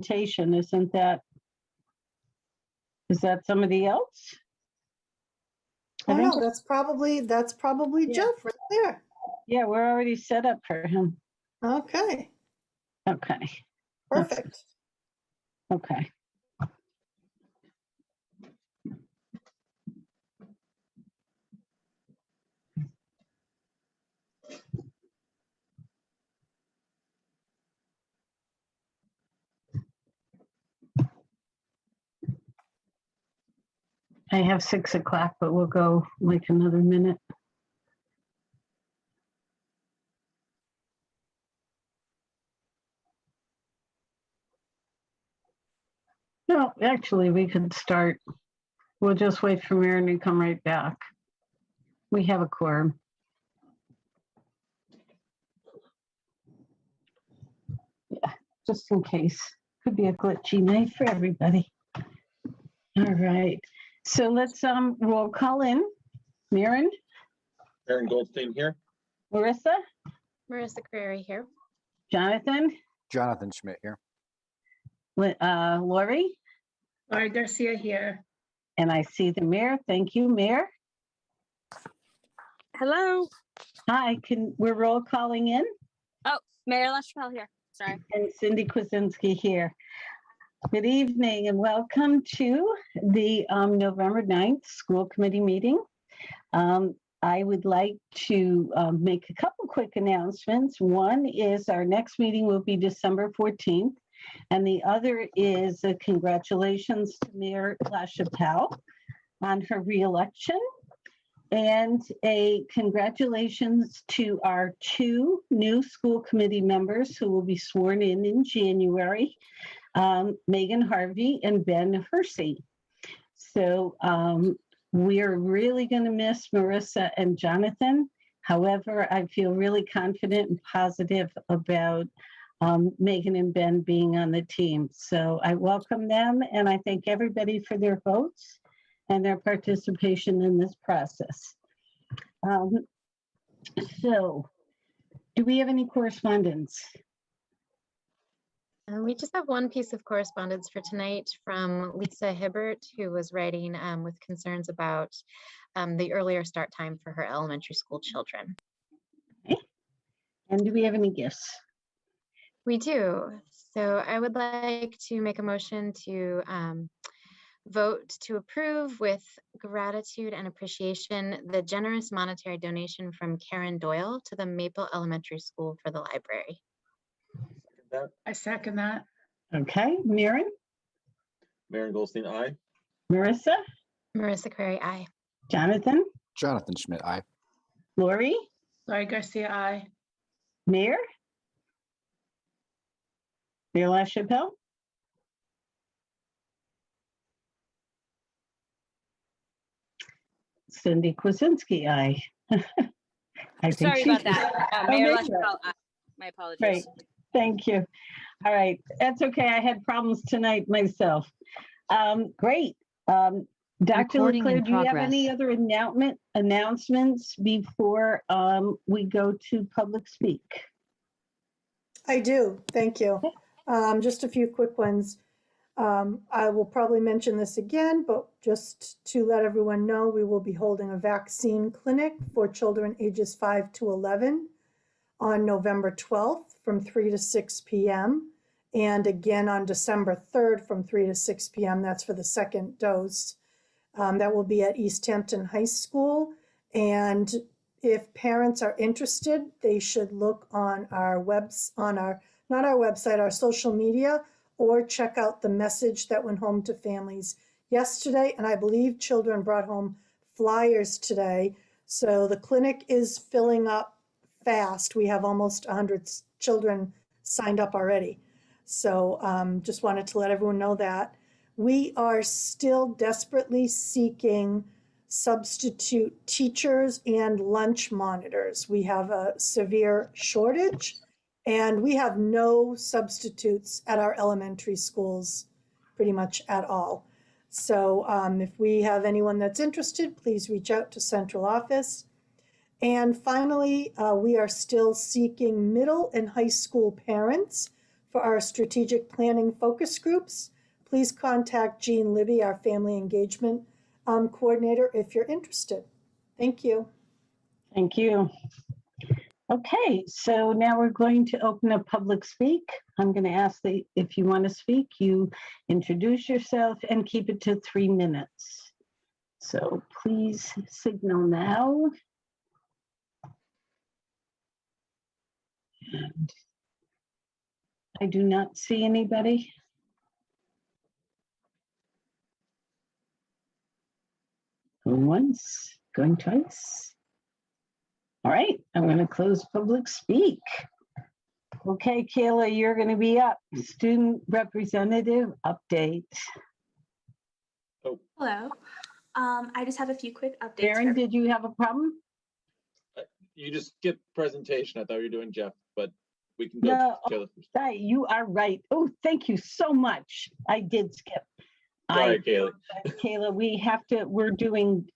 presentation. Is that somebody else? Oh no, that's probably Jeff right there. Yeah, we're already set up for him. Okay, Okay. perfect. Okay. I have 6 o'clock, but we'll go like another minute. No, actually, we could start. We'll just wait for Maren to come right back. We have a quorum. Yeah, just in case. Could be a glitchy night for everybody. All right. So let's roll call in. Maren? Maren Goldstein here. Marissa? Marissa Crary here. Jonathan? Jonathan Schmidt here. Lori? Laurie Garcia here. And I see the mayor. Thank you, Mayor. Hello. Hi, we're roll calling in? Oh, Mayor LaChapelle here. Sorry. And Cindy Kwasinski here. Good evening and welcome to the November 9th school committee meeting. I would like to make a couple quick announcements. One is our next meeting will be December 14th. And the other is a congratulations to Mayor LaChapelle on her reelection. And a congratulations to our 2 new school committee members who will be sworn in January, Megan Harvey and Ben Hersey. So we're really going to miss Marissa and Jonathan. However, I feel really confident and positive about Megan and Ben being on the team. So I welcome them and I thank everybody for their votes and their participation in this process. So do we have any correspondence? We just have one piece of correspondence for tonight from Lisa Hibbert, who was writing with concerns about the earlier start time for her elementary school children. Okay. And do we have any gifts? We do. So I would like to make a motion to vote to approve with gratitude and appreciation the generous monetary donation from Karen Doyle to the Maple Elementary School for the library. I second that. Okay, Maren? Maren Goldstein, aye. Marissa? Marissa Crary, aye. Jonathan? Jonathan Schmidt, aye. Lori? Laurie Garcia, aye. Mayor? Mayor LaChapelle? Cindy Kwasinski, aye. Sorry about that. Mayor that's LaChapelle, aye. My apologies. Great. Thank you. All right. That's okay. I had problems tonight myself. Great. Dr. Recording Leclerc, in do you have progress. any other announcements before we go to public speak? I do, thank you. Just a few quick ones. I will probably mention this again, but just to let everyone know, we will be holding a vaccine clinic for children ages 5 to 11 on November 12th from 3 to 6 p.m. and again on December 3rd from 3 to 6 p.m. That's for the second dose. That will be at Easthampton High School. And if parents are interested, they should look on our not our website, our social media, or check out the message that went home to families yesterday. And I believe children brought home flyers today. So the clinic is filling up fast. We have almost 100 children signed up already. So just wanted to let everyone know that. We are still desperately seeking substitute teachers and lunch monitors. We have a severe shortage and we have no substitutes at our elementary schools pretty much at all. So if we have anyone that's interested, please reach out to central office. And finally, we are still seeking middle and high school parents for our strategic planning focus groups, please contact Jean Libby, our family engagement coordinator, if you're interested. Thank you. Thank you. Okay, so now we're going to open up public speak. I'm going to ask that if you want to speak, you introduce yourself and keep it to 3 minutes. So please signal now. And I do not see anybody. Going once, going twice. All right, I'm going to close public speak. Okay, Kayla, you're going to be up. Student representative update. Hello. I just have a few quick updates. Darren, did you have a problem? You just skipped presentation. I thought you were doing Jeff, but we can go No, to Kayla first. You are right. Oh, thank you so much. I did skip. Sorry, Kayla. Kayla, we're doing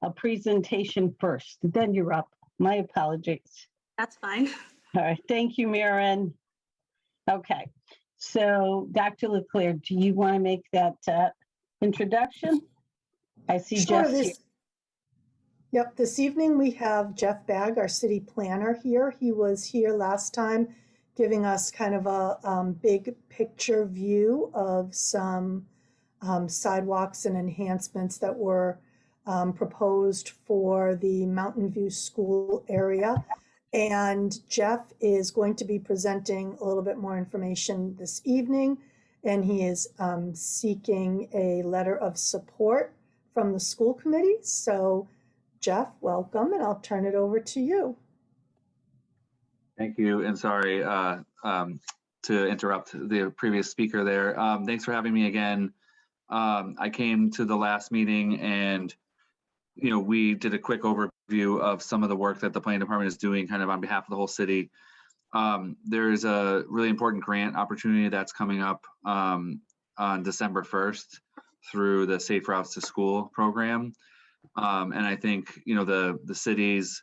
a presentation first, then you're up. My apologies. That's fine. All right, thank you, Maren. Okay, so Dr. Leclerc, do you want to make that introduction? I see Sure. Jeff's here. Yep, this evening we have Jeff Bagg, our city planner here. He was here last time giving us kind of a big picture view of some sidewalks and enhancements that were proposed for the Mountain View School area. And Jeff is going to be presenting a little bit more information this evening, and he is seeking a letter of support from the school committee. So Jeff, welcome, and I'll turn it over to you. Thank you, and sorry to interrupt the previous speaker there. Thanks for having me again. I came to the last meeting and we did a quick overview of some of the work that the planning department is doing kind of on behalf of the whole city. There is a really important grant opportunity that's coming up on December 1st through the Safe Routes to School program. And I think, the cities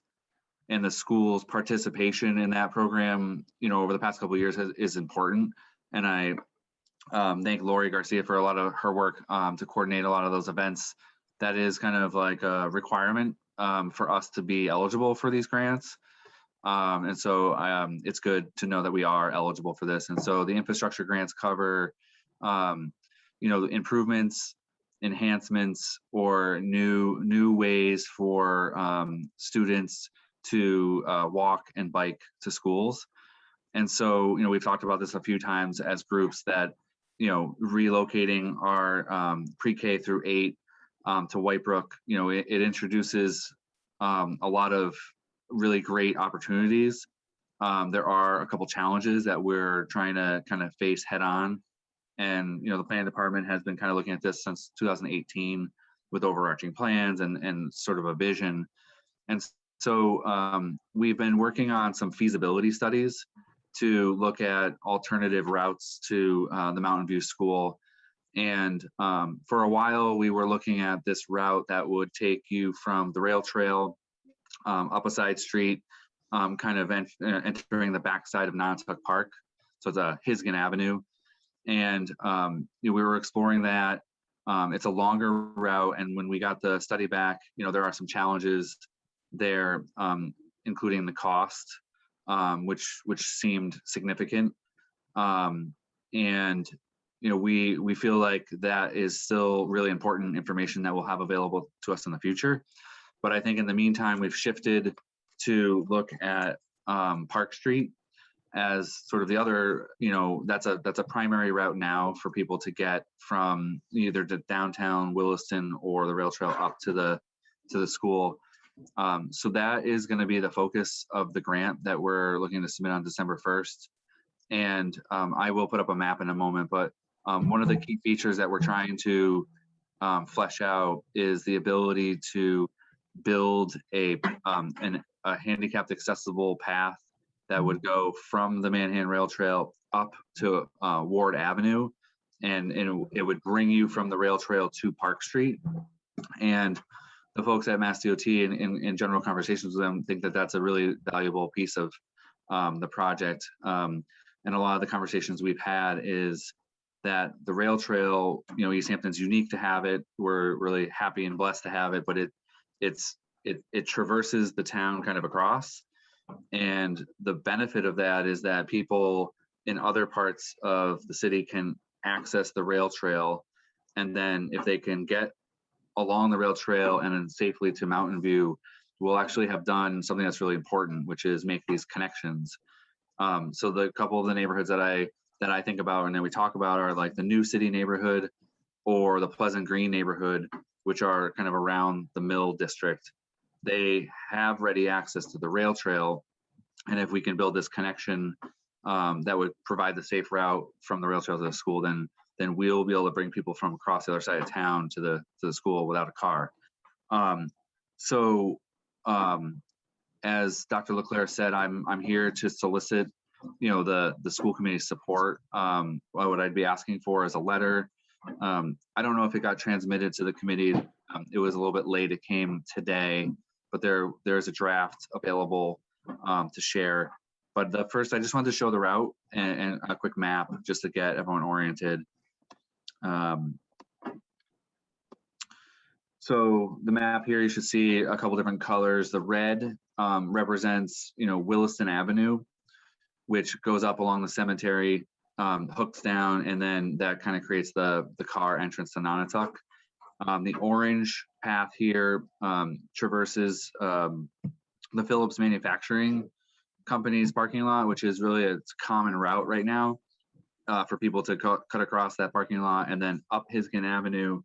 and the schools' participation in that program, over the past couple of years is important. And I thank Lori Garcia for a lot of her work to coordinate a lot of those events. That is kind of like a requirement for us to be eligible for these grants. And so it's good to know that we are eligible for this. And so the infrastructure grants cover, improvements, enhancements, or new ways for students to walk and bike to schools. And so, we've talked about this a few times as groups that, relocating our pre-K through 8 to Whitebrook, it introduces a lot of really great opportunities. There are a couple challenges that we're trying to kind of face head on. And, the planning department has been kind of looking at this since 2018 with overarching plans and sort of a vision. And so we've been working on some feasibility studies to look at alternative routes to the Mountain View School. And for a while, we were looking at this route that would take you from the rail trail up a side street, kind of entering the backside of Nantucket Park. So it's a Hisgen Avenue. And we were exploring that. It's a longer route. And when we got the study back, there are some challenges there, including the cost, which seemed significant. And we feel like that is still really important information that we'll have available to us in the future. But I think in the meantime, we've shifted to look at Park Street as sort of the other, that's a primary route now for people to get from either to downtown Williston or the rail trail up to the school. So that is going to be the focus of the grant that we're looking to submit on December 1st. And I will put up a map in a moment, but one of the key features that we're trying to flesh out is the ability to build a handicapped accessible path that would go from the Manhattan Rail Trail up to Ward Avenue, and it would bring you from the rail trail to Park Street. And the folks at Mass DOT in general conversations with them think that that's a really valuable piece of the project. and a lot of the conversations we've had is that the rail trail, you know, Easthampton's unique to have it. We're really happy and blessed to have it, but it traverses the town kind of across. And the benefit of that is that people in other parts of the city can access the rail trail. And then if they can get along the rail trail and then safely to Mountain View, we'll actually have done something that's really important, which is make these connections. So the couple of the neighborhoods that I think about and that we talk about are like the New City neighborhood or the Pleasant Green neighborhood, which are kind of around the Mill district. They have ready access to the rail trail. And if we can build this connection that would provide the safe route from the rail trail to the school, then we'll be able to bring people from across the other side of town to the school without a car. As Dr. Leclerc said, I'm here to solicit, you know, the school committee's support. What I'd be asking for is a letter. I don't know if it got transmitted to the committee. It was a little bit late. It came today, but there's a draft available to share. But first, I just wanted to show the route and a quick map just to get everyone oriented. So the map here, you should see a couple different colors. The red represents, you know, Williston Avenue, which goes up along the cemetery, hooks down, and then that kind of creates the car entrance to Nonotuck. The orange path here traverses the Phillips Manufacturing Company's parking lot, which is really a common route right now for people to cut across that parking lot and then up Hiskin Avenue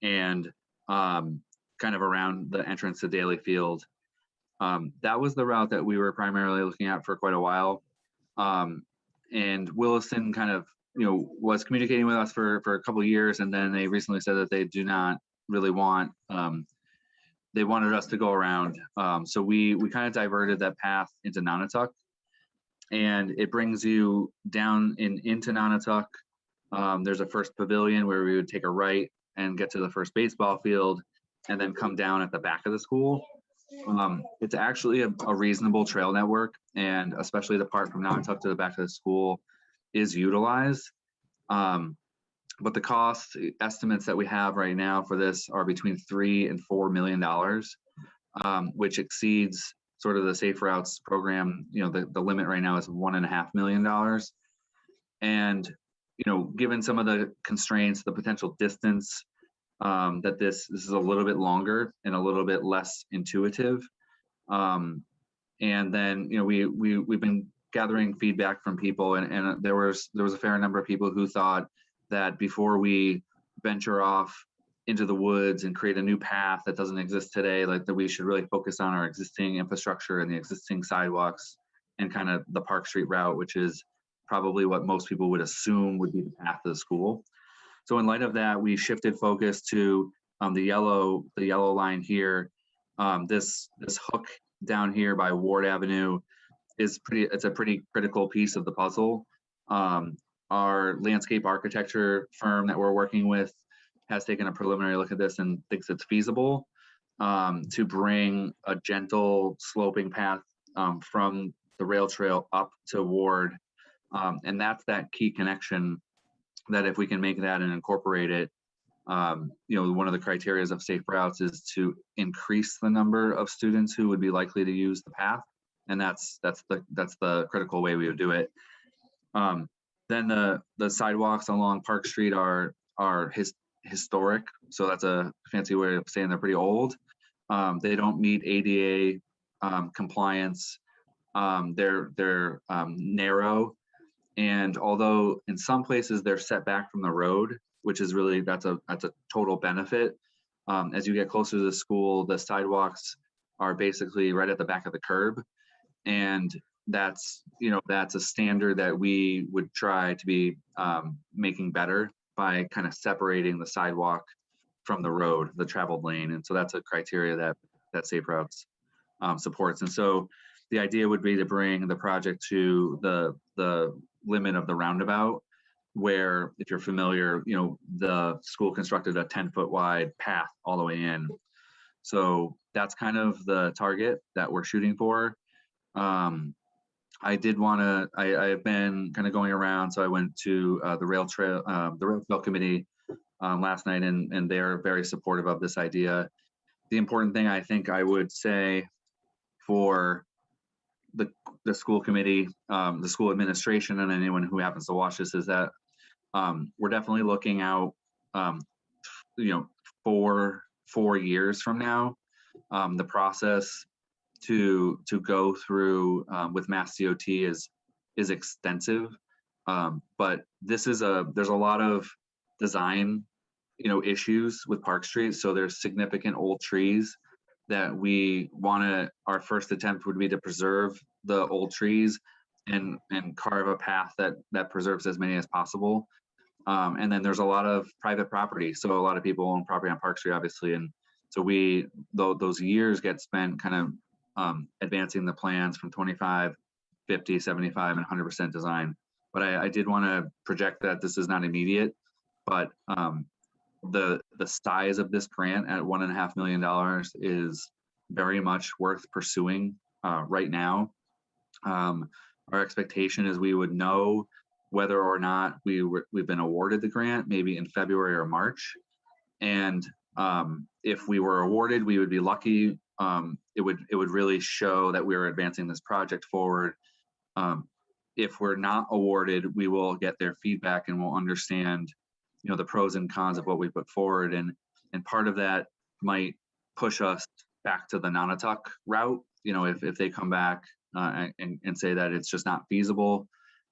and kind of around the entrance to Daly Field. That was the route that we were primarily looking at for quite a while. And Williston kind of, you know, was communicating with us for a couple of years, and then they recently said that they do not really want, they wanted us to go around. So we kind of diverted that path into Nonotuck, and it brings you down into Nonotuck. There's a first pavilion where we would take a right and get to the first baseball field and then come down at the back of the school. It's actually a reasonable trail network, and especially the part from Nonotuck to the back of the school is utilized. But the cost estimates that we have right now for this are between $3 and $4 million, which exceeds sort of the Safe Routes program. You know, the limit right now is $1.5 million. And, you know, given some of the constraints, the potential distance, that this is a little bit longer and a little bit less intuitive. And then, you know, we've been gathering feedback from people, and there was a fair number of people who thought that before we venture off into the woods and create a new path that doesn't exist today, like that we should really focus on our existing infrastructure and the existing sidewalks and kind of the Park Street route, which is probably what most people would assume would be the path to the school. So in light of that, we shifted focus to the yellow line here. This hook down here by Ward Avenue it's a pretty critical piece of the puzzle. Our landscape architecture firm that we're working with has taken a preliminary look at this and thinks it's feasible to bring a gentle sloping path from the rail trail up to Ward. And that's that key connection that if we can make that and incorporate it, you know, one of the criteria of Safe Routes is to increase the number of students who would be likely to use the path. And that's the critical way we would do it. Then the sidewalks along Park Street are historic. So that's a fancy way of saying they're pretty old. They don't meet ADA compliance. They're narrow. And although in some places they're set back from the road, which is really, that's a total benefit. As you get closer to the school, the sidewalks are basically right at the back of the curb. And that's a standard that we would try to be making better by kind of separating the sidewalk from the road, the traveled lane. And so that's a criteria that Safe Routes supports. And so the idea would be to bring the project to the limit of the roundabout, where, if you're familiar, you know, the school constructed a 10-foot wide path all the way in. So that's kind of the target that we're shooting for. I did want to, I have been kind of going around, so I went to the rail trail committee last night, and they're very supportive of this idea. The important thing I think I would say for the school committee, the school administration, and anyone who happens to watch this is that we're definitely looking out, you know, 4 years from now. The process to go through with Mass DOT is extensive, but there's a lot of design, you know, issues with Park Street. So there's significant old trees that we want to. Our first attempt would be to preserve the old trees and carve a path that preserves as many as possible. And then there's a lot of private property. So a lot of people own property on Park Street, obviously, and so those years get spent kind of advancing the plans from 25, 50, 75, and 100% design. But I did want to project that this is not immediate, but the size of this grant at $1.5 million is very much worth pursuing right now. Our expectation is we would know whether or not we've been awarded the grant maybe in February or March. And if we were awarded, we would be lucky. It would really show that we are advancing this project forward. If we're not awarded, we will get their feedback and we'll understand, you know, the pros and cons of what we put forward. And part of that might push us back to the Nonotuck route. You know, if they come back and say that it's just not feasible,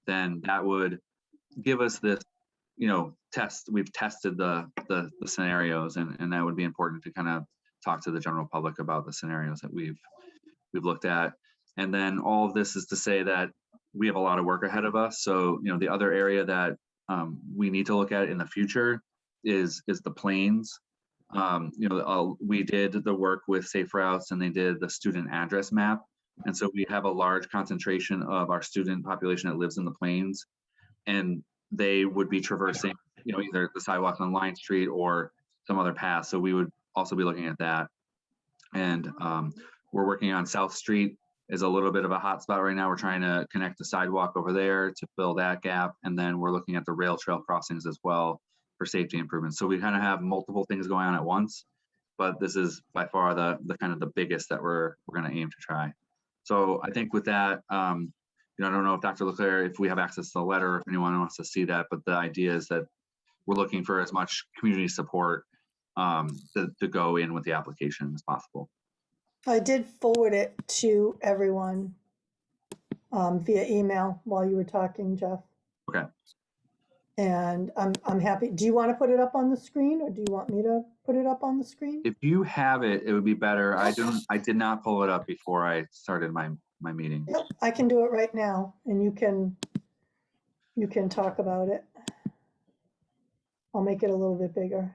then that would give us this, you know, we've tested the scenarios, and that would be important to kind of talk to the general public about the scenarios that we've looked at. And then all of this is to say that we have a lot of work ahead of us. So, you know, the other area that we need to look at in the future is the planes. You know, we did the work with Safe Routes, and they did the student address map. And so we have a large concentration of our student population that lives in the plains, and they would be traversing, you know, either the sidewalk on Line Street or some other path. So we would also be looking at that. And we're working on South Street is a little bit of a hot spot right now. We're trying to connect the sidewalk over there to fill that gap. And then we're looking at the rail trail crossings as well for safety improvements. So we kind of have multiple things going on at once, but this is by far the kind of the biggest that we're going to aim to try. So I think with that, you know, I don't know if Dr. Leclerc, if we have access to the letter, if anyone wants to see that, but the idea is that we're looking for as much community support to go in with the application as possible. I did forward it to everyone via email while you were talking, Jeff. Okay. And I'm happy. Do you want to put it up on the screen, or do you want me to put it up on the screen? If you have it, it would be better. I did not pull it up before I started my meeting. Yep, I can do it right now, and you can talk about it. I'll make it a little bit bigger.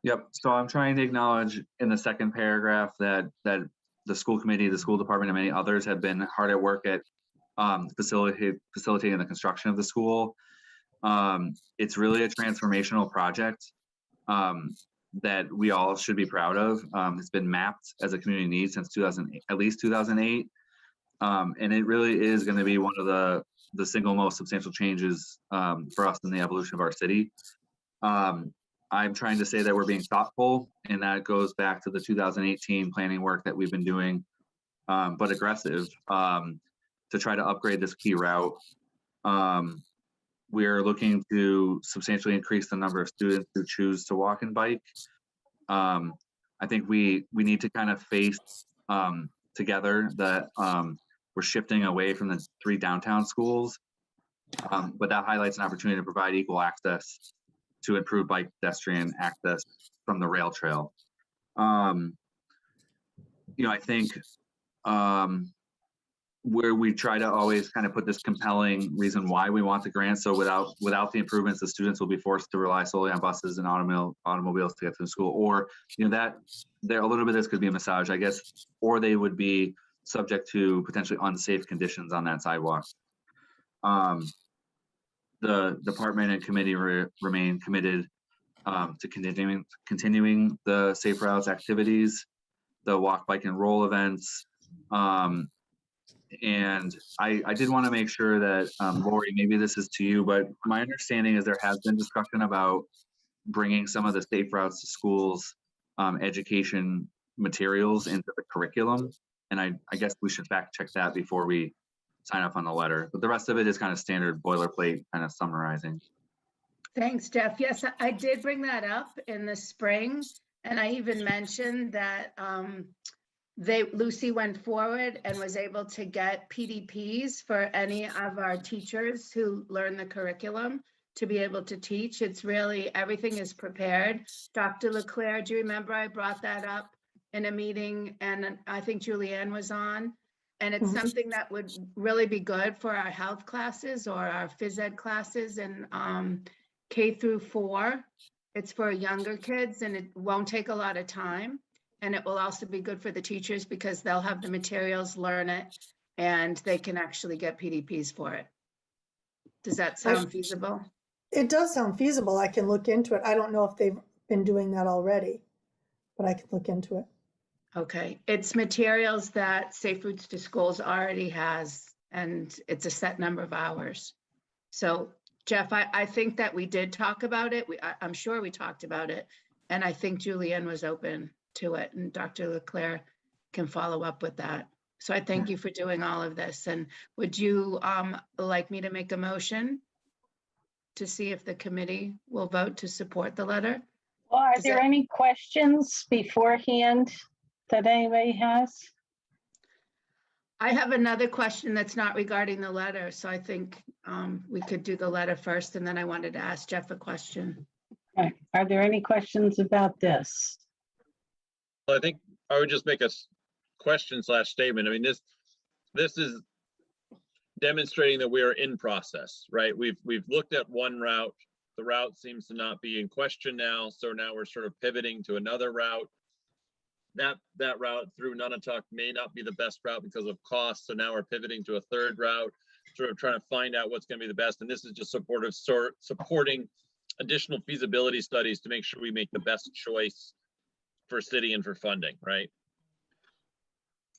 Yep. So I'm trying to acknowledge in the second paragraph that the school committee, the school department, and many others have been hard at work at facilitating the construction of the school. It's really a transformational project that we all should be proud of. It's been mapped as a community need since at least 2008. And it really is going to be one of the single most substantial changes for us in the evolution of our city. I'm trying to say that we're being thoughtful, and that goes back to the 2018 planning work that we've been doing, but aggressive to try to upgrade this key route. We're looking to substantially increase the number of students who choose to walk and bike. I think we need to kind of face together that we're shifting away from the 3 downtown schools, but that highlights an opportunity to provide equal access to improve bike pedestrian access from the rail trail. You know, I think where we try to always kind of put this compelling reason why we want the grant. So without the improvements, the students will be forced to rely solely on buses and automobiles to get to the school, or, you know, that there a little bit of this could be a massage, I guess, or they would be subject to potentially unsafe conditions on that sidewalk. The department and committee remain committed to continuing the Safe Routes activities, the walk, bike, and roll events, And I did want to make sure that, Lori, maybe this is to you, but my understanding is there has been discussion about bringing some of the safe routes to schools education materials into the curriculum. And I guess we should fact check that before we sign up on the letter. But the rest of it is kind of standard boilerplate, kind of summarizing. Thanks, Jeff. Yes, I did bring that up in the spring. And I even mentioned that Lucy went forward and was able to get PDPs for any of our teachers who learn the curriculum to be able to teach. It's really, everything is prepared. Dr. Leclerc, do you remember I brought that up in a meeting, and I think Julianne was on? And it's something that would really be good for our health classes or our phys ed classes in K through 4. It's for younger kids and it won't take a lot of time. And it will also be good for the teachers because they'll have the materials, learn it, and they can actually get PDPs for it. Does that sound feasible? It does sound feasible. I can look into it. I don't know if they've been doing that already, but I can look into it. Okay, it's materials that Safe Routes to Schools already has, and it's a set number of hours. So Jeff, I think that we did talk about it. I'm sure we talked about it. And I think Julianne was open to it, and Dr. Leclerc can follow up with that. So I thank you for doing all of this. And would you like me to make a motion to see if the committee will vote to support the letter? Well, are there any questions beforehand that anybody has? I have another question that's not regarding the letter. So I think we could do the letter first, and then I wanted to ask Jeff a question. Okay. Are there any questions about this? Well, I think I would just make a question / statement. I mean, this is demonstrating that we are in process, right? We've looked at one route. The route seems to not be in question now. So now we're sort of pivoting to another route. That route through Nunatak may not be the best route because of cost. So now we're pivoting to a third route, sort of trying to find out what's going to be the best. And this is just supporting additional feasibility studies to make sure we make the best choice for city and for funding, right?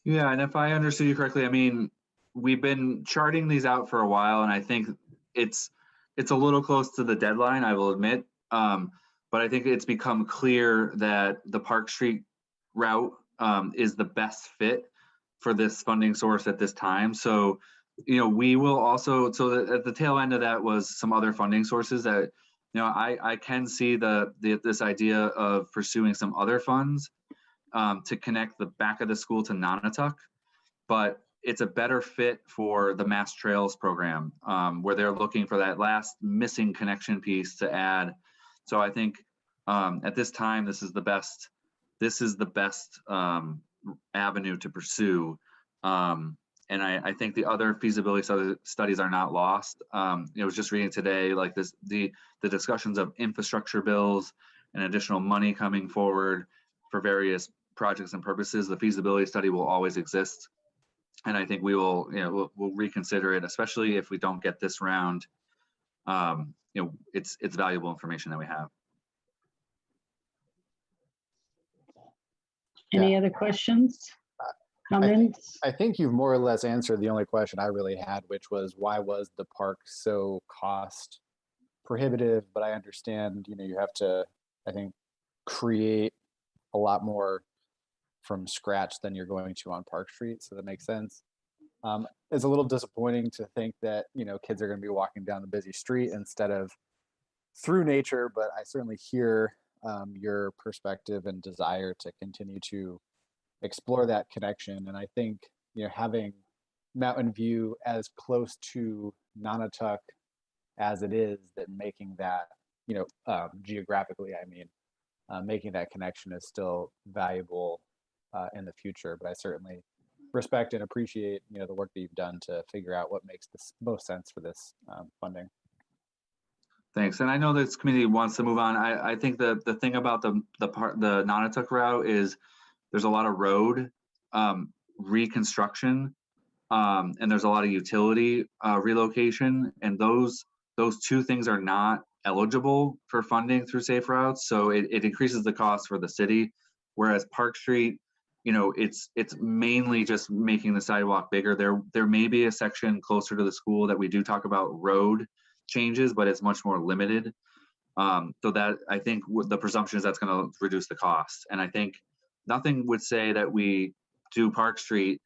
Yeah, and if I understood you correctly, I mean, we've been charting these out for a while, and I think it's a little close to the deadline, I will admit. But I think it's become clear that the Park Street route is the best fit for this funding source at this time. So, you know, we will also, so at the tail end of that was some other funding sources that, you know, I can see this idea of pursuing some other funds to connect the back of the school to Nunatak, but it's a better fit for the Mass Trails program where they're looking for that last missing connection piece to add. So I think at this time, this is the best avenue to pursue. And I think the other feasibility studies are not lost. I was just reading today, like the discussions of infrastructure bills and additional money coming forward for various projects and purposes. The feasibility study will always exist. And I think we will, we'll reconsider it, especially if we don't get this round. It's valuable information that we have. Any other questions? Comments? I think you've more or less answered the only question I really had, which was why was the park so cost prohibitive? But I understand, you have to, I think, create a lot more from scratch than you're going to on Park Street. So that makes sense. It's a little disappointing to think that, kids are going to be walking down the busy street instead of through nature, but I certainly hear your perspective and desire to continue to explore that connection. And I think, having Mountain View as close to Nunatak as it is, that making that, geographically, making that connection is still valuable in the future. But I certainly respect and appreciate, the work that you've done to figure out what makes the most sense for this funding. Thanks. And I know this committee wants to move on. I think the thing about the Nunatak route is there's a lot of road reconstruction and there's a lot of utility relocation, and those two things are not eligible for funding through Safe Routes. So it increases the cost for the city, whereas Park Street it's mainly just making the sidewalk bigger. There may be a section closer to the school that we do talk about road changes, but it's much more limited. So that I think the presumption is that's going to reduce the cost. And I think nothing would say that we do Park Street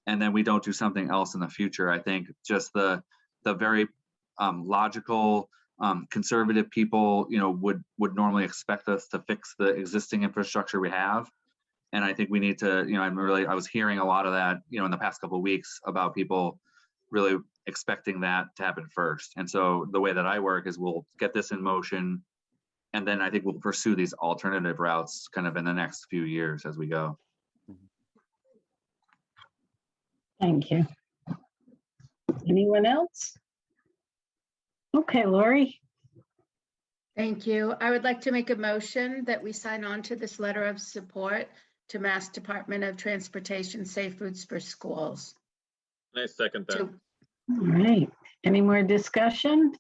and then we don't do something else in the future. I think just the very logical, conservative people, would normally expect us to fix the existing infrastructure we have. And I think we need to, I was hearing a lot of that, in the past couple of weeks about people really expecting that to happen first. And so the way that I work is we'll get this in motion, and then I think we'll pursue these alternative routes kind of in the next few years as we go. Thank you. Anyone else? Okay, Lori. Thank you. I would like to make a motion that we sign on to this letter of support to Mass Department of Transportation Safe Routes for Schools. I second that. To- All right. Any more discussion?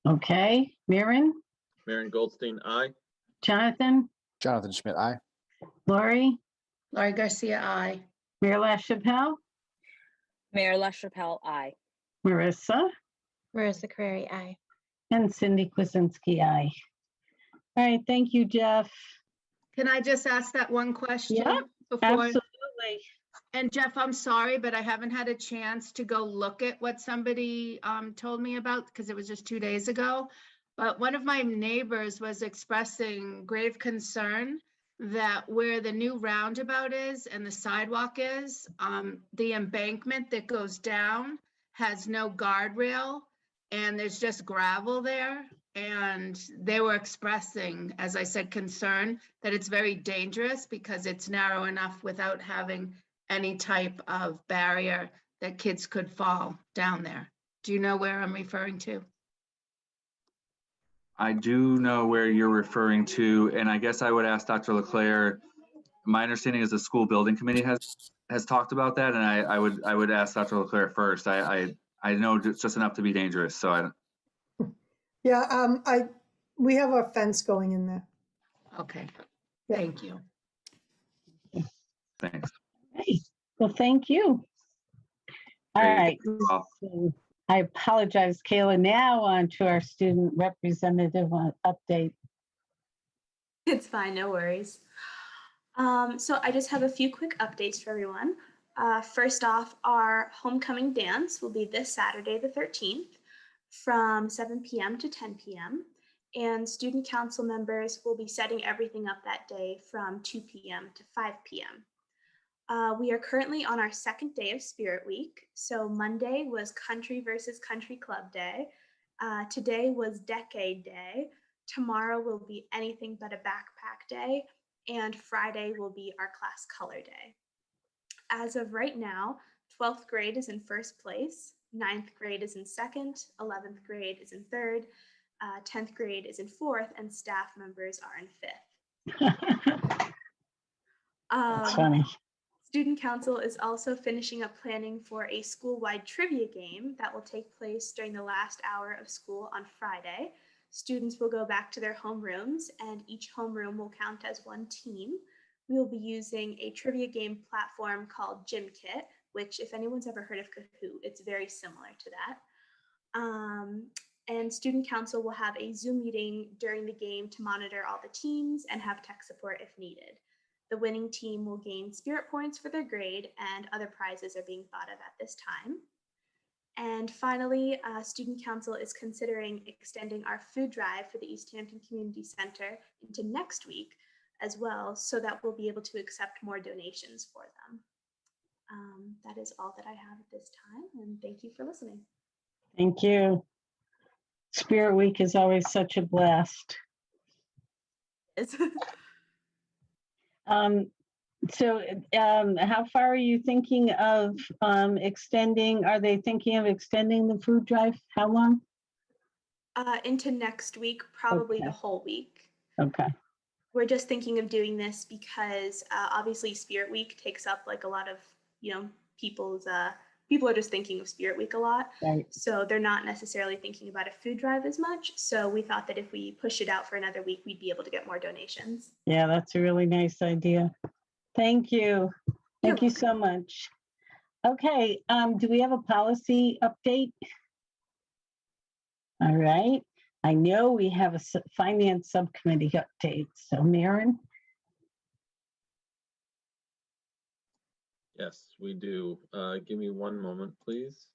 Okay, Maren, Maren Goldstein, aye. Jonathan, Jonathan Schmidt, aye. Lori, Laurie Garcia, aye. Mayor LaChapelle, Mayor LaChapelle, aye. Marissa, Marissa Carreri, aye. and Cindy Kuzensky, aye. All right, thank you, Jeff. Can I just ask that one question? Yeah, before? Absolutely. And Jeff, I'm sorry, but I haven't had a chance to go look at what somebody told me about because it was just 2 days ago. But one of my neighbors was expressing grave concern that where the new roundabout is and the sidewalk is, the embankment that goes down has no guardrail and there's just gravel there. And they were expressing, as I said, concern that it's very dangerous because it's narrow enough without having any type of barrier that kids could fall down there. Do you know where I'm referring to? I do know where you're referring to, and I guess I would ask Dr. LeClaire. My understanding is the school building committee has talked about that, and I would ask Dr. LeClaire first. I know it's just enough to be dangerous, so I don't. Yeah, we have our fence going in there. Okay, Yeah. thank you. Thanks. Hey, well, thank you. All Great. right. Well, So I apologize, Kayla. Now on to our student representative update. It's fine, no worries. So I just have a few quick updates for everyone. First off, our homecoming dance will be this Saturday, the 13th, from 7 p.m. to 10 p.m. And student council members will be setting everything up that day from 2 p.m. to 5 p.m. We are currently on our second day of Spirit Week. So Monday was Country versus Country Club Day. Today was Decade Day. Tomorrow will be Anything But a Backpack Day. And Friday will be our class color day. As of right now, 12th grade is in first place, 9th grade is in second, 11th grade is in third, 10th grade is in fourth, and staff members are in fifth. That's funny. Student Council is also finishing up planning for a school-wide trivia game that will take place during the last hour of school on Friday. Students will go back to their homerooms, and each homeroom will count as one team. We will be using a trivia game platform called GymKit, which if anyone's ever heard of Kahoot, it's very similar to that. And Student Council will have a Zoom meeting during the game to monitor all the teams and have tech support if needed. The winning team will gain spirit points for their grade, and other prizes are being thought of at this time. And finally, Student Council is considering extending our food drive for the Easthampton Community Center into next week as well, so that we'll be able to accept more donations for them. That is all that I have at this time, and thank you for listening. Thank you. Spirit Week is always such a blast. So how far are you thinking of extending? Are they thinking of extending the food drive? How long? Into next week, probably Okay. the whole week. Okay. We're just thinking of doing this because obviously Spirit Week takes up like a lot of, people are just thinking of Spirit Week a lot. Right. So they're not necessarily thinking about a food drive as much. So we thought that if we push it out for another week, we'd be able to get more donations. Yeah, that's a really nice idea. Thank you. Thank you You're so much. Okay, do we have a policy update? All right. I know we have a finance subcommittee update. So Maren? Yes, we do. Give me one moment, please.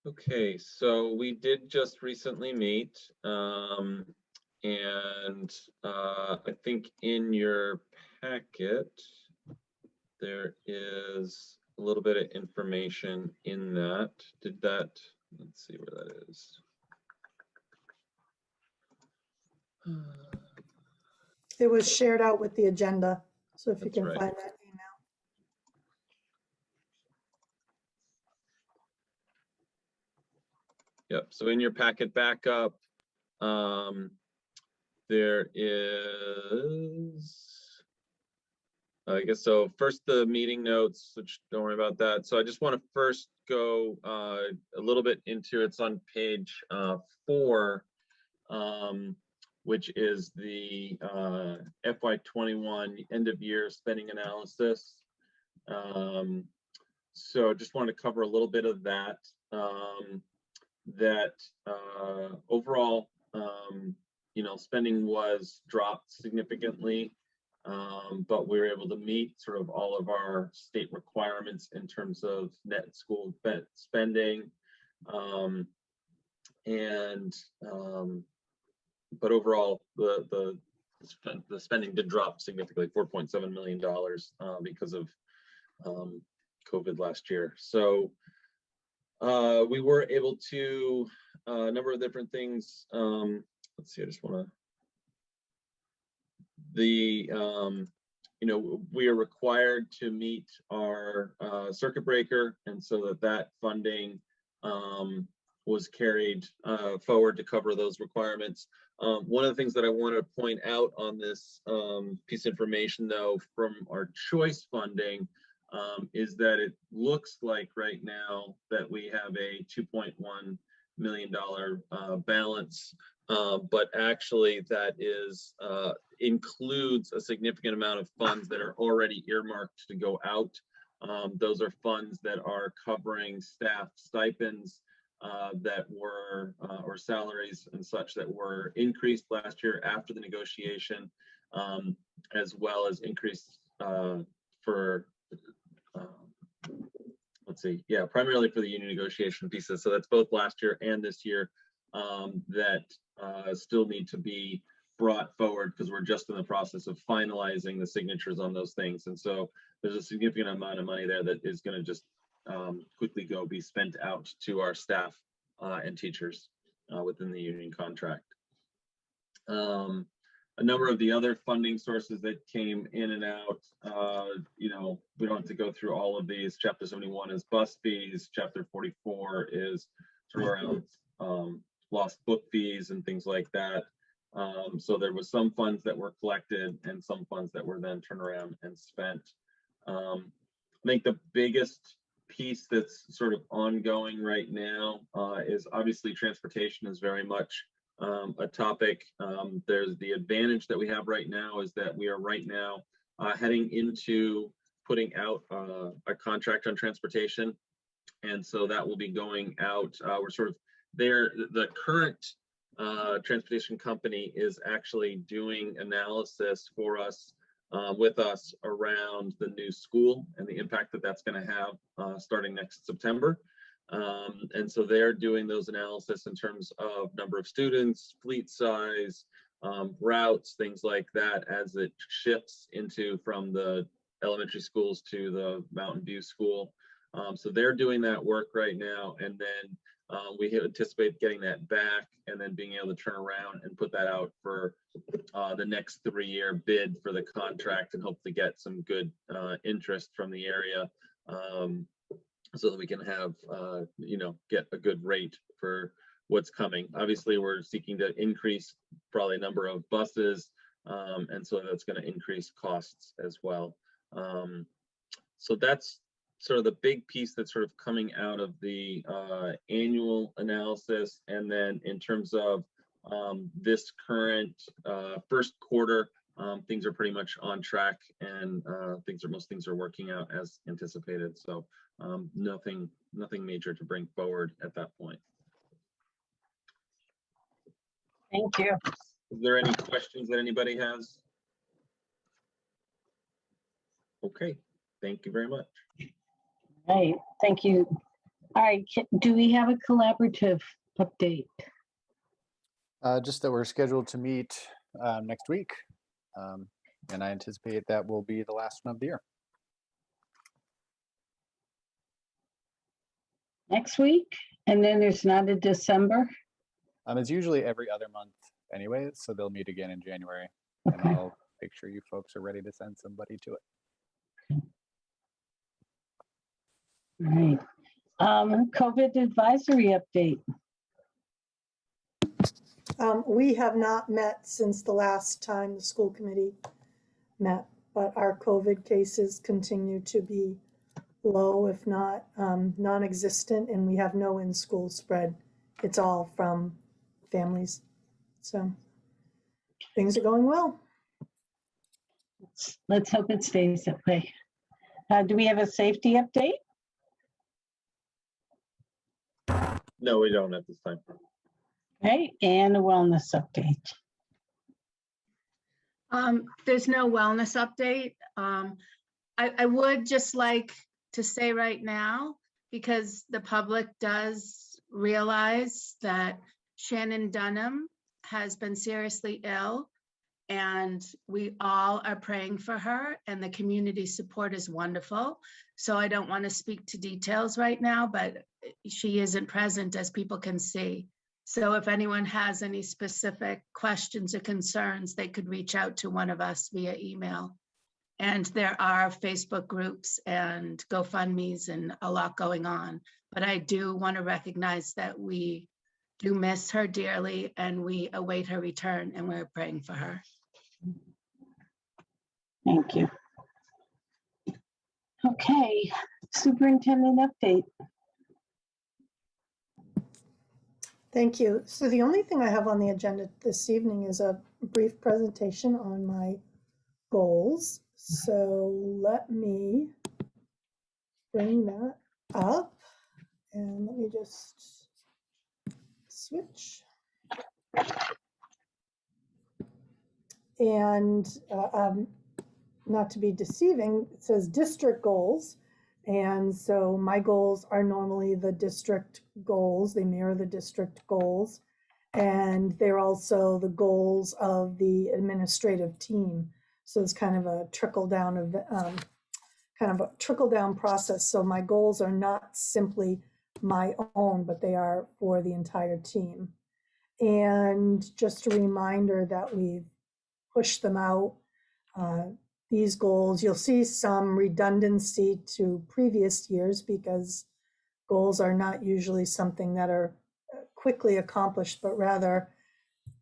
Okay, so we did just recently meet, and I think in your packet, there is a little bit of information in that. Let's see where that is. It was shared out with the agenda. So if you That's can right. find that email. Yep, so in your packet backup, there is, I guess so, first the meeting notes, which don't worry about that. So I just want to first go a little bit into, it's on page 4, which is the FY21 end of year spending analysis. So just want to cover a little bit of that. Overall, spending was dropped significantly, but we were able to meet sort of all of our state requirements in terms of net school spending. But overall, the spending did drop significantly, $4.7 million because of COVID last year. So we were able to a number of different things. Let's see, I just want to, we are required to meet our circuit breaker, and so that funding was carried forward to cover those requirements. One of the things that I want to point out on this piece of information, though, from our choice funding, is that it looks like right now that we have a $2.1 million balance, but actually that is includes a significant amount of funds that are already earmarked to go out. Those are funds that are covering staff stipends that were, or salaries and such that were increased last year after the negotiation, as well as increased for, primarily for the union negotiation pieces. So that's both last year and this year that still need to be brought forward because we're just in the process of finalizing the signatures on those things. And so there's a significant amount of money there that is going to just quickly be spent out to our staff and teachers within the union contract. A number of the other funding sources that came in and out, we don't have to go through all of these. Chapter 71 is bus fees. Chapter 44 is sort of around lost book fees and things like that. So there was some funds that were collected and some funds that were then turned around and spent. I think the biggest piece that's sort of ongoing right now is obviously transportation is very much a topic. There's the advantage that we have right now is that we are right now heading into putting out a contract on transportation. And so that will be going out. We're sort of there. The current transportation company is actually doing analysis for us with us around the new school and the impact that that's going to have starting next September. And so they're doing those analysis in terms of number of students, fleet size, routes, things like that, as it shifts from the elementary schools to the Mountain View School. So they're doing that work right now. And then we anticipate getting that back and then being able to turn around and put that out for the next 3-year bid for the contract and hopefully get some good interest from the area. So that we can have, get a good rate for what's coming. Obviously, we're seeking to increase probably a number of buses, and so that's going to increase costs as well. So that's sort of the big piece that's sort of coming out of the annual analysis. And then in terms of this current first quarter, things are pretty much on track, and most things are working out as anticipated. So nothing major to bring forward at that point. Thank you. Is there any questions that anybody has? Okay, thank you very much. Right, thank you. All right, do we have a collaborative update? Just that we're scheduled to meet next week. And I anticipate that will be the last one of the year. Next week? And then there's not a December? It's usually every other month anyway, so they'll meet again in January. And Okay. I'll make sure you folks are ready to send somebody to it. All right. COVID advisory update. We have not met since the last time the school committee met, but our COVID cases continue to be low, if not non-existent, and we have no in-school spread. It's all from families. So things are going well. Let's hope it stays that way. Do we have a safety update? No, we don't at this time. Okay, and a wellness update. There's no wellness update. I would just like to say right now, because the public does realize that Shannon Dunham has been seriously ill, and we all are praying for her, and the community support is wonderful. So I don't want to speak to details right now, but she isn't present, as people can see. So if anyone has any specific questions or concerns, they could reach out to one of us via email. And there are Facebook groups and GoFundMes and a lot going on. But I do want to recognize that we do miss her dearly, and we await her return, and we're praying for her. Thank you. Okay, superintendent update. Thank you. So the only thing I have on the agenda this evening is a brief presentation on my goals. So let me bring that up, and let me just switch. And not to be deceiving, it says district goals. And so my goals are normally the district goals. They mirror the district goals. And they're also the goals of the administrative team. So it's kind of a trickle down process. So my goals are not simply my own, but they are for the entire team. And just a reminder that we've pushed them out. These goals, you'll see some redundancy to previous years because goals are not usually something that are quickly accomplished, but rather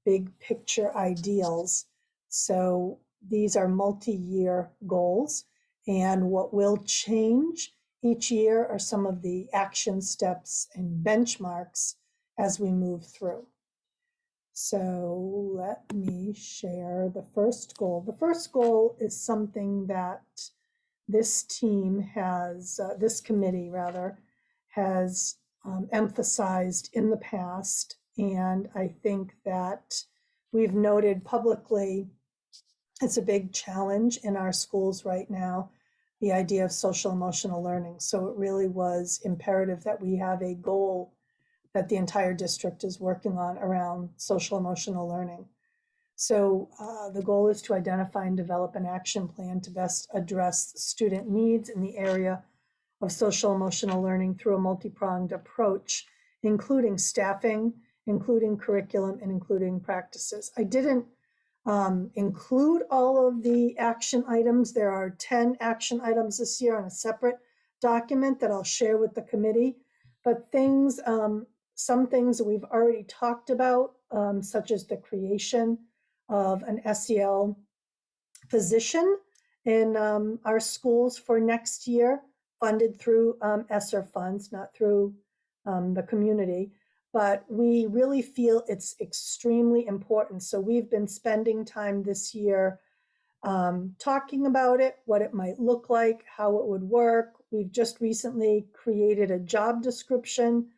big picture ideals. So these are multi-year goals, and what will change each year are some of the action steps and benchmarks as we move through. So let me share the first goal. The first goal is something that this team has, this committee rather, has emphasized in the past. And I think that we've noted publicly it's a big challenge in our schools right now, the idea of social emotional learning. So it really was imperative that we have a goal that the entire district is working on around social emotional learning. So the goal is to identify and develop an action plan to best address student needs in the area of social emotional learning through a multi-pronged approach, including staffing, including curriculum, and including practices. I didn't include all of the action items. There are 10 action items this year on a separate document that I'll share with the committee, but things, some things that we've already talked about, such as the creation of an SEL position in our schools for next year, funded through ESSER funds, not through the community. but we really feel it's extremely important. So we've been spending time this year talking about it, what it might look like, how it would work. We've just recently created a job description.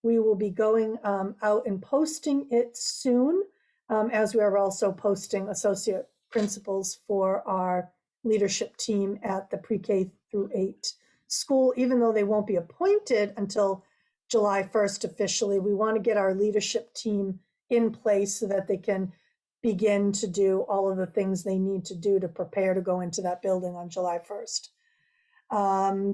We will be going out and posting it soon, as we are also posting associate principals for our leadership team at the pre-K through 8 school, even though they won't be appointed until July 1st officially. We want to get our leadership team in place so that they can begin to do all of the things they need to do to prepare to go into that building on July 1st.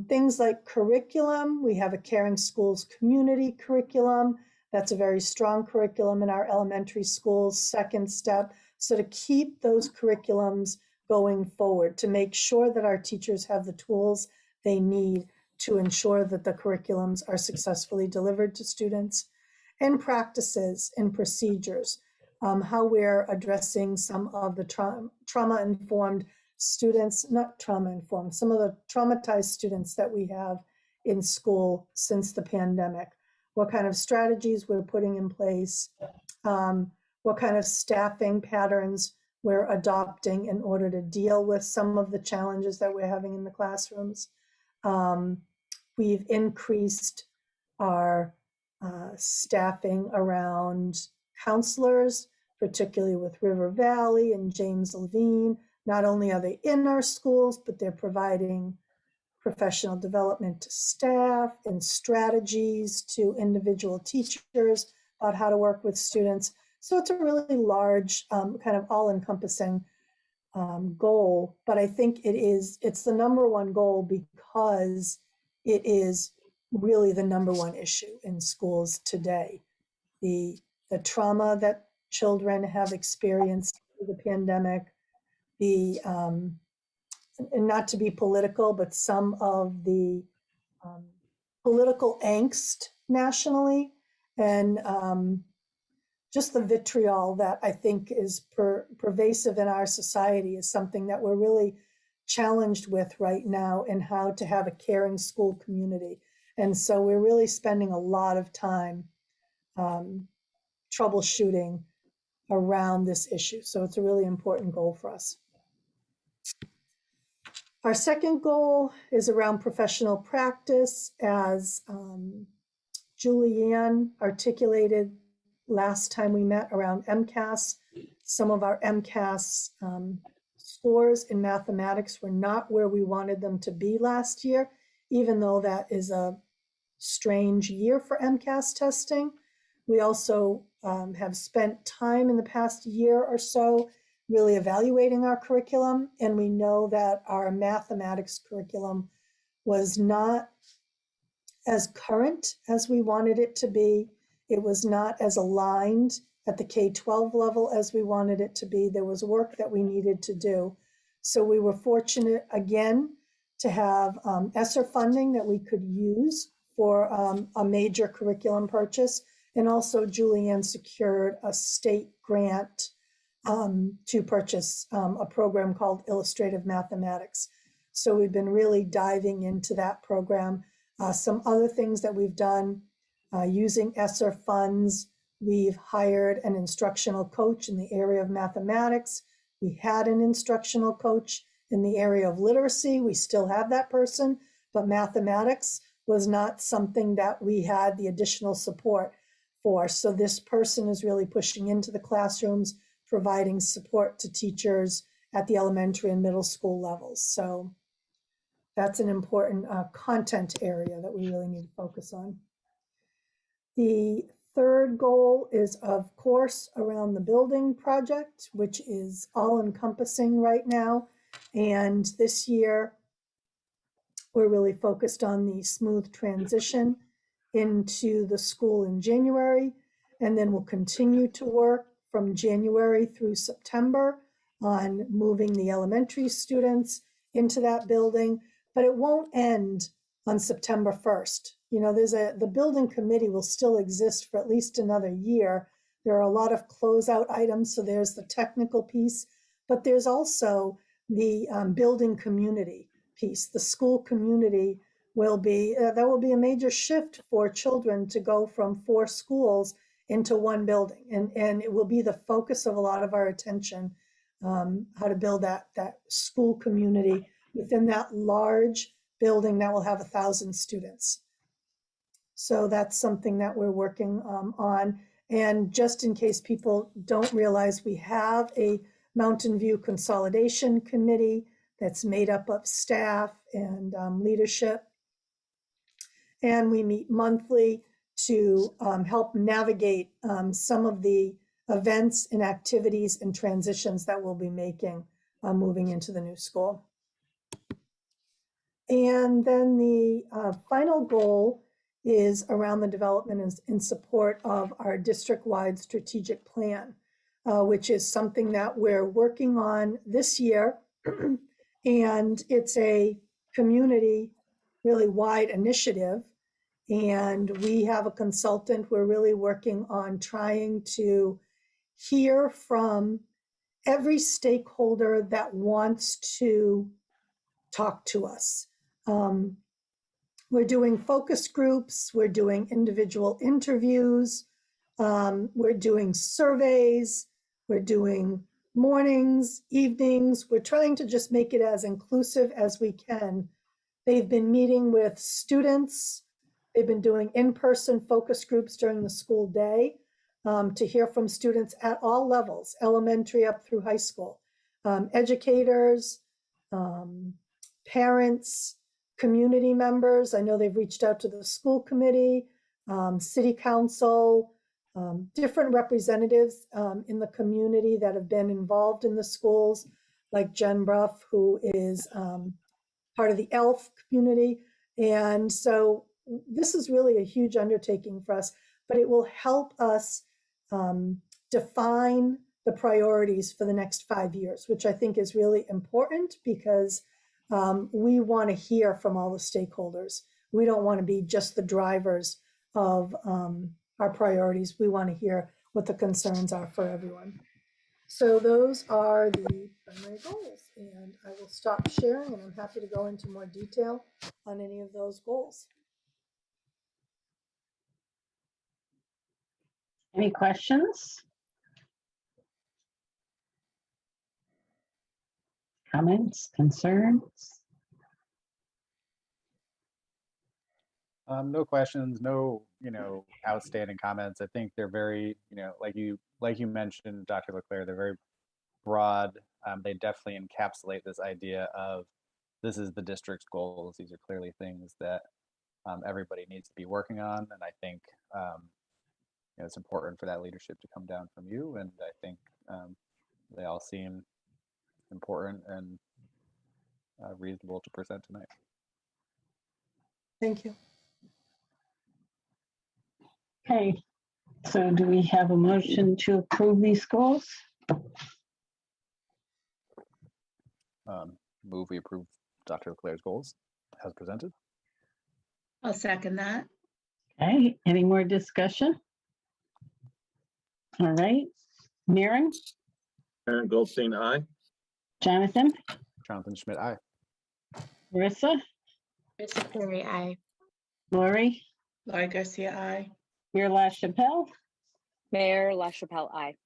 Things like curriculum, we have a Caring Schools community curriculum. That's a very strong curriculum in our elementary schools, second step. So to keep those curriculums going forward, to make sure that our teachers have the tools they need to ensure that the curriculums are successfully delivered to students, and practices and procedures, how we're addressing some of the trauma-informed students, not trauma-informed, some of the traumatized students that we have in school since the pandemic, what kind of strategies we're putting in place, what kind of staffing patterns we're adopting in order to deal with some of the challenges that we're having in the classrooms. We've increased our staffing around counselors, particularly with River Valley and James Levine. Not only are they in our schools, but they're providing professional development to staff and strategies to individual teachers about how to work with students. So it's a really large, kind of all-encompassing goal, but I think it's the number one goal because it is really the number one issue in schools today. The trauma that children have experienced through the pandemic, and not to be political, but some of the political angst nationally, and just the vitriol that I think is pervasive in our society is something that we're really challenged with right now, in how to have a caring school community. And so we're really spending a lot of time troubleshooting around this issue. So it's a really important goal for us. Our second goal is around professional practice, as Julianne articulated last time we met around MCAS. Some of our MCAS scores in mathematics were not where we wanted them to be last year, even though that is a strange year for MCAS testing. We also have spent time in the past year or so really evaluating our curriculum, and we know that our mathematics curriculum was not as current as we wanted it to be. It was not as aligned at the K-12 level as we wanted it to be. There was work that we needed to do. So we were fortunate again to have ESSER funding that we could use for a major curriculum purchase. And also Julianne secured a state grant to purchase a program called Illustrative Mathematics. So we've been really diving into that program. Some other things that we've done using ESSER funds, we've hired an instructional coach in the area of mathematics. We had an instructional coach in the area of literacy. We still have that person, but mathematics was not something that we had the additional support for. So this person is really pushing into the classrooms, providing support to teachers at the elementary and middle school levels. So that's an important content area that we really need to focus on. The third goal is, of course, around the building project, which is all encompassing right now. And this year, we're really focused on the smooth transition into the school in January. And then we'll continue to work from January through September on moving the elementary students into that building, but it won't end on September 1st. You know, the building committee will still exist for at least another year. There are a lot of closeout items, so there's the technical piece, but there's also the building community piece. The school community will be, that will be a major shift for children to go from 4 schools into one building. And it will be the focus of a lot of our attention, how to build that school community within that large building that will have 1,000 students. So that's something that we're working on. And just in case people don't realize, we have a Mountain View Consolidation Committee that's made up of staff and leadership. And we meet monthly to help navigate some of the events and activities and transitions that we'll be making moving into the new school. And then the final goal is around the development and support of our district-wide strategic plan, which is something that we're working on this year. And it's a community really wide initiative. And we have a consultant. We're really working on trying to hear from every stakeholder that wants to talk to us. We're doing focus groups, we're doing individual interviews, we're doing surveys, we're doing mornings, evenings. We're trying to just make it as inclusive as we can. They've been meeting with students. They've been doing in-person focus groups during the school day to hear from students at all levels, elementary up through high school, educators, parents, community members. I know they've reached out to the school committee, city council, different representatives in the community that have been involved in the schools, like Jen Bruff, who is part of the ELF community. And so this is really a huge undertaking for us, but it will help us define the priorities for the next 5 years, which I think is really important because we want to hear from all the stakeholders. We don't want to be just the drivers of our priorities. We want to hear what the concerns are for everyone. So those are the primary goals, and I will stop sharing, and I'm happy to go into more detail on any of those goals. Any questions? Comments, concerns? No questions, no, outstanding comments. I think they're very, like you mentioned, Dr. Leclerc, they're very broad. They definitely encapsulate this idea of this is the district's goals. These are clearly things that everybody needs to be working on. And I think it's important for that leadership to come down from you. And I think they all seem important and reasonable to present tonight. Thank you. Okay, so do we have a motion to approve these goals? Move we approve Dr. Leclerc's goals as presented. I'll second that. Okay, any more discussion? All right, Maren, Aaron Goldstein, aye. Jonathan, Jonathan Schmidt, aye. Marissa, Marissa Curry, aye. Lori, Laurie Garcia, aye. Mayor LaChapelle, Mayor LaChapelle, aye.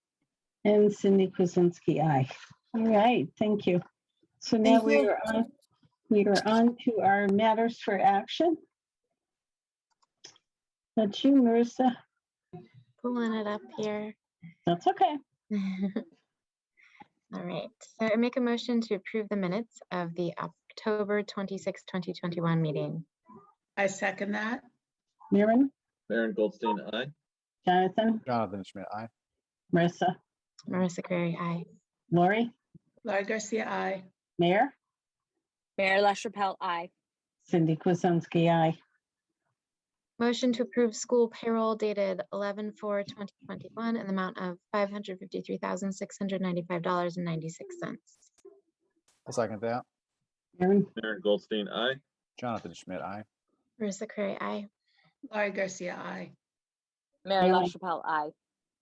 and Cindy Kuzensky, aye. All right, thank you. So now Thank you. we are on to our matters for action. That's you, Marissa. Pulling it up here. That's okay. All right, so I make a motion to approve the minutes of the October 26, 2021 meeting. I second that. Maren, Aaron Goldstein, aye. Jonathan, Jonathan Schmidt, aye. Marissa, Marissa Curry, aye. Lori, Laurie Garcia, aye. Mayor, Mayor LaChapelle, aye. Cindy Kuzensky, aye. Motion to approve school payroll dated 11/4/2021 in the amount of $553,695.96. I'll second that. Maren, Aaron Goldstein, aye. Jonathan Schmidt, aye. Marissa Curry, aye. Laurie Garcia, aye. Mayor Yeah. LaChapelle, aye.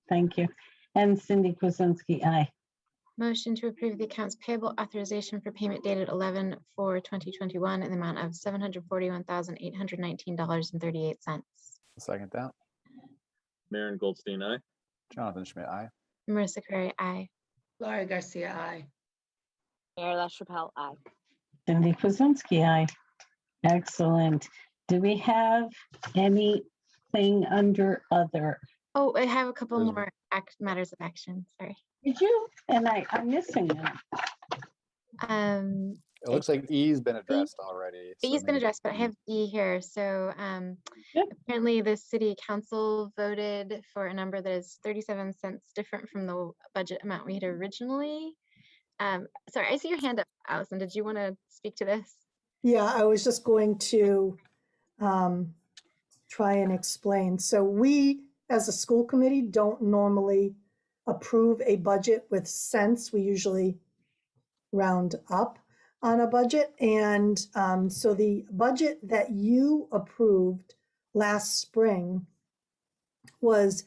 thank you. And Cindy Kuzensky, aye. Motion to approve the accounts payable authorization for payment dated 11/4/2021 in the amount of $741,819.38. Second that. Maren Goldstein, aye. Jonathan Schmidt, aye. Marissa Curry, aye. Laurie Garcia, aye. Mayor LaChapelle, aye. Cindy Kuzensky, aye. Excellent. Do we have anything under other? Oh, I have a couple There's- more matters of action, sorry. Did you? And I'm missing them. It looks like E's been addressed already. so E's been maybe- addressed, but I have E here. So Yep. apparently the city council voted for a number that is 37 cents different from the budget amount we had originally. Sorry, I see your hand up, Allison. Did you want to speak to this? Yeah, I was just going to try and explain. So we, as a school committee, don't normally approve a budget with cents. We usually round up on a budget. And so the budget that you approved last spring was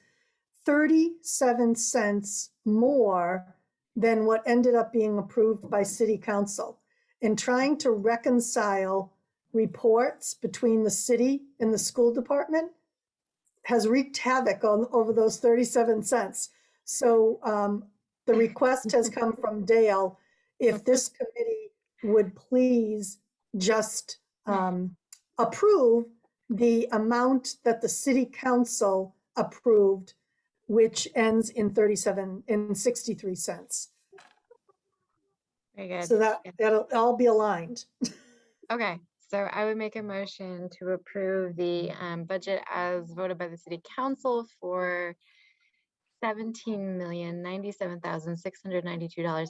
37 cents more than what ended up being approved by city council. And trying to reconcile reports between the city and the school department has wreaked havoc over those 37 cents. So the request has come from Dale, if this committee would please just approve the amount that the city council approved, which ends in 63 cents. Very good. So Yeah. that'll all be aligned. Okay, so I would make a motion to approve the budget as voted by the city council for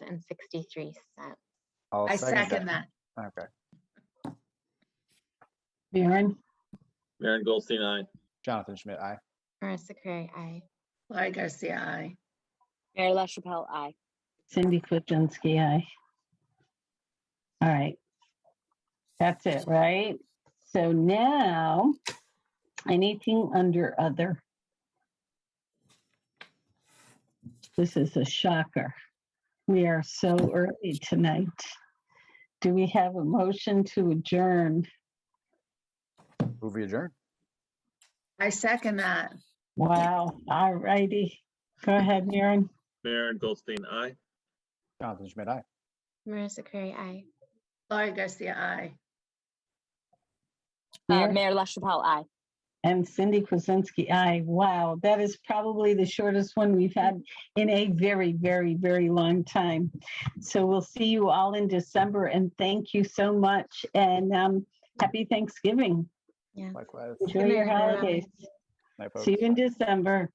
$17,097,692.63. I'll I second that. Okay. Maren, Maren Goldstein, aye. Jonathan Schmidt, aye. Marissa Curry, aye. Laurie Garcia, aye. Mayor LaChapelle, aye. Cindy Kuzensky, aye. All right. That's it, right? So now, anything under other? This is a shocker. We are so early tonight. Do we have a motion to adjourn? Move adjourned. I second that. Wow, all righty. Go ahead, Maren. Maren Goldstein, aye. Jonathan Schmidt, aye. Marissa Curry, aye. Laurie Garcia, aye. Mayor? Mayor LaChapelle, aye. And Cindy Kuzensky, aye. Wow, that is probably the shortest one we've had in a very, very, very long time. So we'll see you all in December, and thank you so much. And happy Thanksgiving. Yeah. Likewise. Enjoy Good your night, everyone. holidays. Night, folks. See you in December.